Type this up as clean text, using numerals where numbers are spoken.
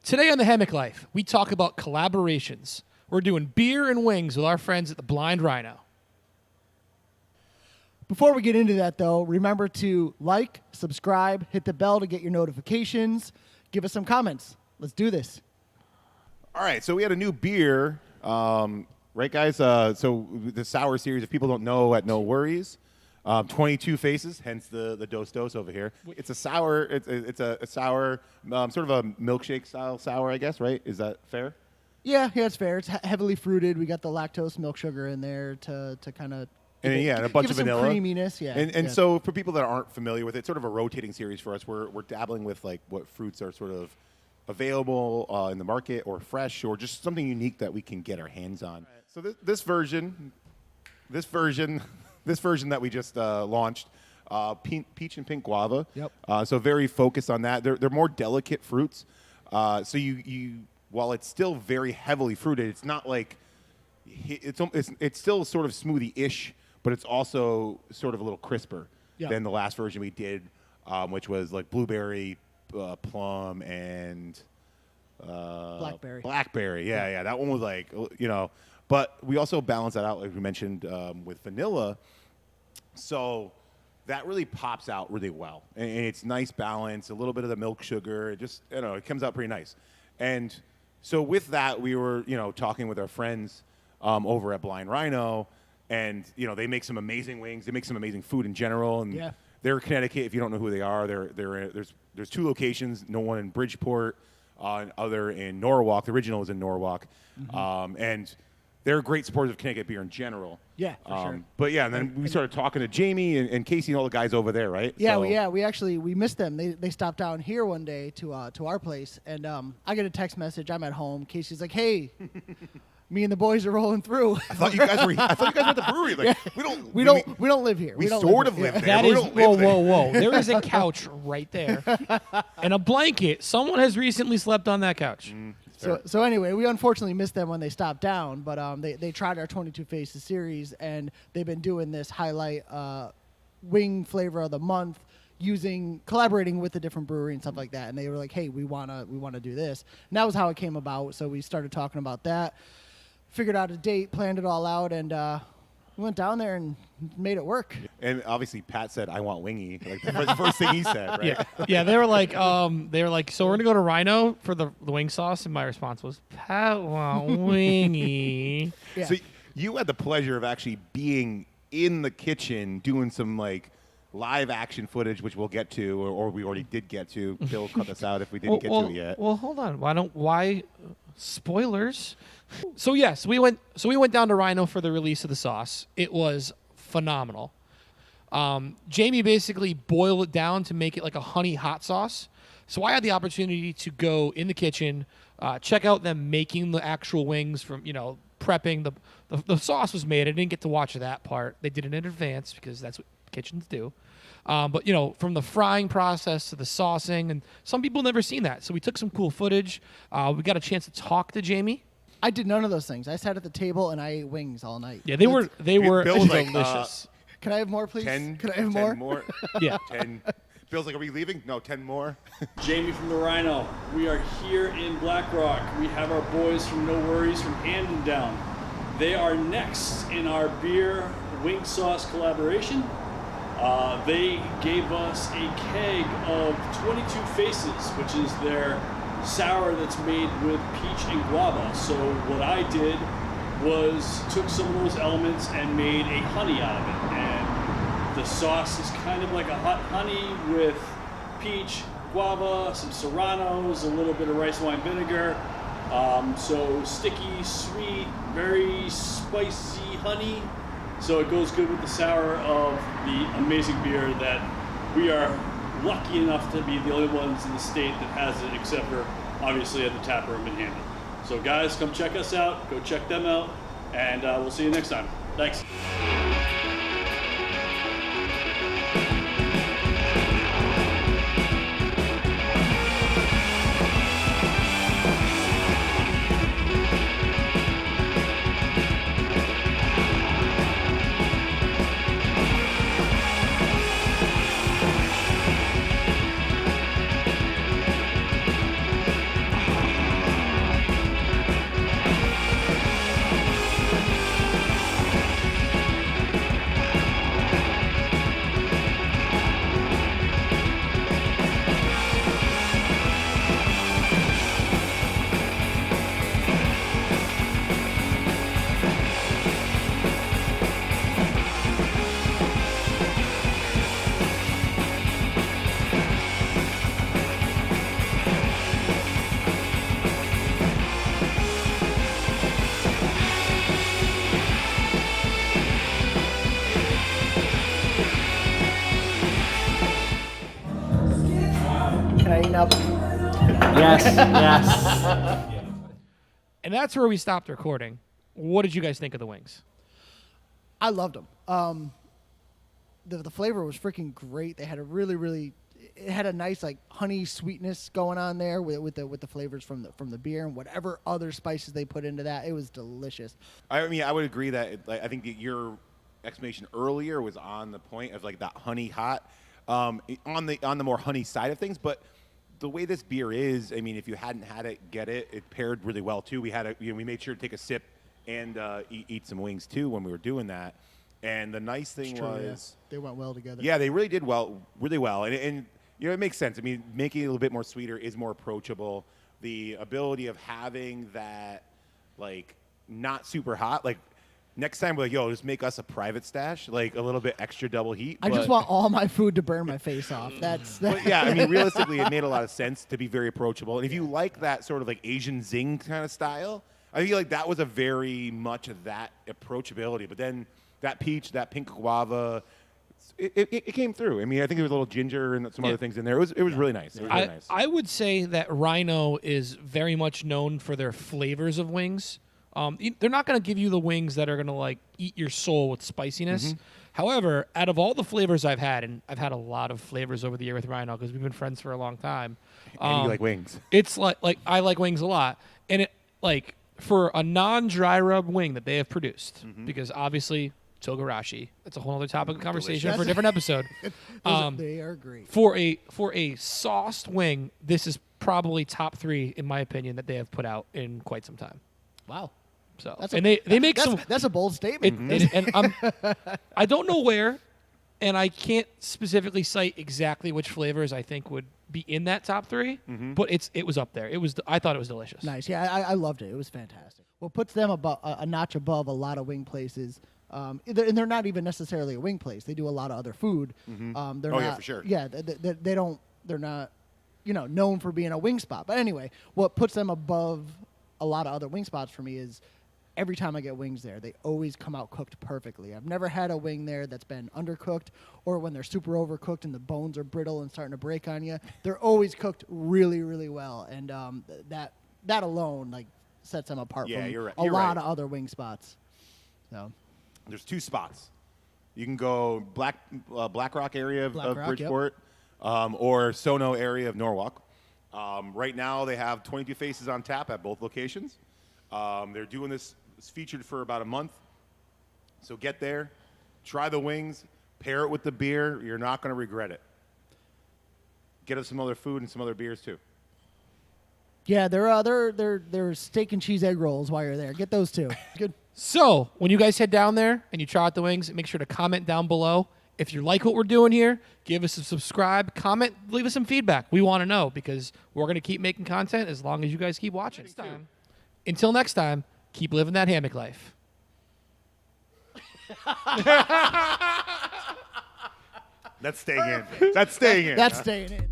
Today on the Hammock Life, we talk about collaborations. We're doing beer and wings with our friends at the Blind Rhino. Before we get into that, though, remember to like, subscribe, hit the bell to get your notifications. Give us some comments. Let's do this. All right, so we had a new beer, right, guys? So the sour series, if people don't know, at No Worries, 22 faces, hence the dos over here. It's a sour. It's a sour, sort of a milkshake style sour, I guess. Right? Is that fair? Yeah, it's fair. It's heavily fruited. We got the lactose milk sugar in there to kind of And a bunch of vanilla, creaminess. Yeah, and so for people that aren't familiar with it, sort of a rotating series for us. We're dabbling with like what fruits are sort of available in the market, or fresh, or just something unique that we can get our hands on. Right. So this version that we just launched, peach and pink guava. Yep. So very focused on that. They're more delicate fruits. So you while it's still very heavily fruited, it's not like it's still sort of smoothie-ish, but it's also sort of a little crisper than the last version we did, which was like blueberry, plum, and Blackberry. Yeah. That one was like, but we also balance that out, like we mentioned, with vanilla. So that really pops out really well. And it's nice balance, a little bit of the milk sugar. It just, it comes out pretty nice. And so with that, we were, talking with our friends over at Blind Rhino, and, they make some amazing wings. They make some amazing food in general. And they're in Connecticut. If you don't know who they are, there's two locations, one in Bridgeport, other in Norwalk. The original is in Norwalk. Mm-hmm. And they're great supporters of Connecticut beer in general. Yeah, for sure. But and then we started talking to Jamie and Casey and all the guys over there, right? Yeah, we missed them. They stopped down here one day to our place, and I get a text message. I'm at home. Casey's like, "Hey, me and the boys are rolling through." I thought you guys were at the brewery. Like, we don't live here. We sort of live there. That we is don't live whoa. There is a couch right there and a blanket. Someone has recently slept on that couch. So anyway, we unfortunately missed them when they stopped down, but they tried our 22 Faces series, and they've been doing this highlight wing flavor of the month, collaborating with a different brewery and stuff like that. And they were like, "Hey, we wanna do this." And that was how it came about. So we started talking about that, figured out a date, planned it all out, and we went down there and made it work. And obviously, Pat said, "I want wingy." Like the first thing he said, right? Yeah. They were like, so we're gonna go to Rhino for the wing sauce, and my response was, "Pat want wingy." Yeah. So you had the pleasure of actually being in the kitchen doing some like live action footage, which we'll get to, or we already did get to. Bill cut this out if we didn't get to it yet. Well, hold on. Why spoilers? So we went down to Rhino for the release of the sauce. It was phenomenal. Jamie basically boiled it down to make it like a honey hot sauce. So I had the opportunity to go in the kitchen, check out them making the actual wings from, prepping. The sauce was made. I didn't get to watch that part. They did it in advance because that's what kitchens do. But, from the frying process to the saucing, and some people never seen that. So we took some cool footage. We got a chance to talk to Jamie. I did none of those things. I sat at the table and I ate wings all night. Yeah, they were Bill was like, delicious. Can I have more, please? 10. Can I have 10 more? more? Yeah. 10. Bill's like, "Are we leaving?" No, 10 more. Jamie from the Rhino. We are here in Black Rock. We have our boys from No Worries from Hamden Down. They are next in our beer wing sauce collaboration. They gave us a keg of 22 Faces, which is their sour that's made with peach and guava. So what I did was took some of those elements and made a honey out of it. And the sauce is kind of like a hot honey with peach, guava, some serranos, a little bit of rice wine vinegar. So sticky, sweet, very spicy honey. So it goes good with the sour of the amazing beer that we are lucky enough to be the only ones in the state that has it, except for obviously at the tap room in Hamden. So guys, come check us out. Go check them out, and we'll see you next time. Thanks. Yes, yes. And that's where we stopped recording. What did you guys think of the wings? I loved them. The flavor was freaking great. They had a really it had a nice like honey sweetness going on there with the flavors from the beer and whatever other spices they put into that. It was delicious. I mean, I would agree that I think that your explanation earlier was on the point of like that honey hot, on the more honey side of things. But the way this beer is, I mean, if you hadn't had it, get it. It paired really well too. We made sure to take a sip and eat some wings too when we were doing that. And the nice thing was they went well together. Yeah, they really did really well. And you know, it makes sense. I mean, making it a little bit more sweeter is more approachable. The ability of having that, like, not super hot. Like, next time we're like, yo, just make us a private stash, like a little bit extra double heat. I just want all my food to burn my face off. But yeah, I mean, realistically, it made a lot of sense to be very approachable. And if you like that sort of like Asian zing kind of style, I feel like that was a very much of that approachability. But then that peach, that pink guava, it came through. I mean, I think there was a little ginger and some other things in there. It was really nice. It was really nice. I would say that Rhino is very much known for their flavors of wings. They're not going to give you the wings that are going to like eat your soul with spiciness. However, out of all the flavors I've had, and I've had a lot of flavors over the year with Rhino because we've been friends for a long time. And you like wings. It's like I like wings a lot, and it like for a non-dry rub wing that they have produced, because obviously Togarashi. That's a whole other topic of conversation for a different episode. They are great. For a sauced wing, this is probably top 3 in my opinion that they have put out in quite some time. Wow. So That's they make some. That's a bold statement. And I don't know where, and I can't specifically cite exactly which flavors I think would be in that top 3, but it was up there. I thought it was delicious. Nice. Yeah, I loved it. It was fantastic. What puts them above a notch above a lot of wing places. And they're not even necessarily a wing place. They do a lot of other food. They're not, yeah, for sure. Yeah, they don't. They're not, known for being a wing spot. But anyway, what puts them above a lot of other wing spots for me is every time I get wings there, they always come out cooked perfectly. I've never had a wing there that's been undercooked or when they're super overcooked and the bones are brittle and starting to break on you. They're always cooked really, really well, and that alone like sets them apart from a lot of other wing spots. So. There's 2 spots. You can go Black Rock area of Bridgeport, or Sono area of Norwalk. Right now, they have 22 faces on tap at both locations. They're doing this. It's featured for about a month. So get there, try the wings, pair it with the beer. You're not going to regret it. Get us some other food and some other beers too. Yeah, they're steak and cheese egg rolls while you're there. Get those too. Good. So when you guys head down there and you try out the wings, make sure to comment down below. If you like what we're doing here, give us a subscribe, comment, leave us some feedback. We want to know because we're going to keep making content as long as you guys keep watching. Until next time, keep living that hammock life. That's staying in. That's staying in. That's staying in.